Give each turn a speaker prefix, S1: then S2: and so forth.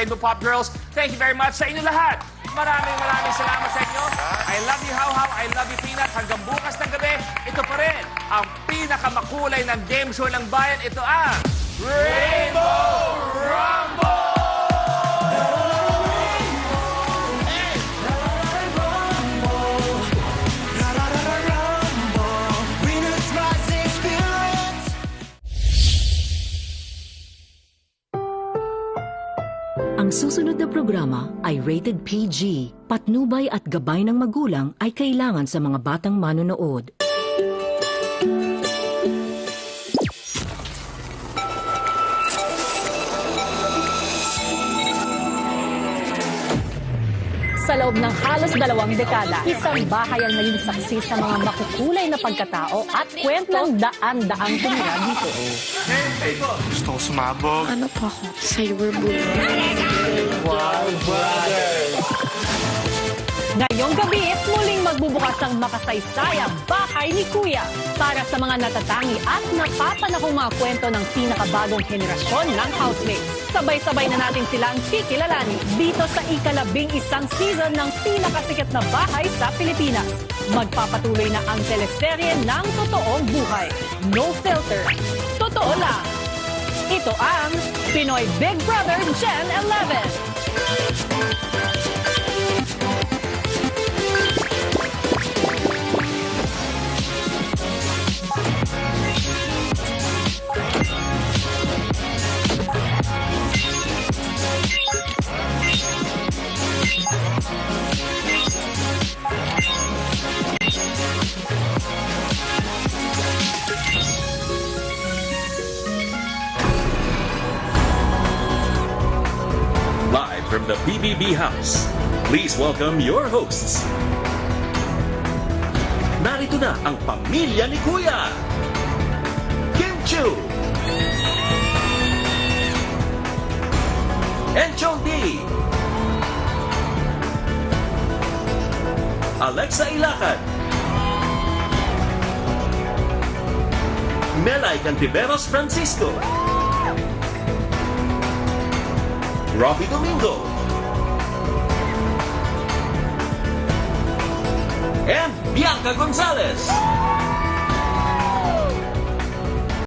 S1: Rainbow Pop Girls. Thank you very much sa inyo lahat. Maraming salamat sa inyo. I love you, How. I love you, Peanut. Hanggang bukas ng gabi, ito pa rin ang pinakamakulay ng game show ng bayan. Ito ang Rainbow Rumble!
S2: Ang susunod na programa ay rated PG. Patnubay at gabay ng magulang ay kailangan sa mga batang manonood.
S3: Sa loob ng halos 2 dekada, isang bahay ang naging saksi sa mga makukulay na pagkatao at kwento ng daan-daang tumira dito.
S4: Gusto ko sumabog.
S5: Ano pa ako? Cyberbullying.
S4: Wow, brothers!
S3: Ngayong gabi, muling magbubukas ang makasaysayang Bahay ni Kuya para sa mga natatangi at napapanahong mga kwento ng pinakabagong henerasyon ng housemates. Sabay-sabay na natin silang kikilalani dito sa ika-11 season ng pinakasikat na bahay sa Pilipinas. Magpapatuloy na ang teleserye ng totoong buhay. No filter. Totoo lang. Ito ang Pinoy Big Brother Gen 11.
S6: Live from the PBB house, please welcome your hosts. Narito na ang pamilya ni Kuya. Kim Chu. Enchong D. Alexa Ilacan. Melay Cantiveros Francisco. Robbie Domingo. And Bianca Gonzalez.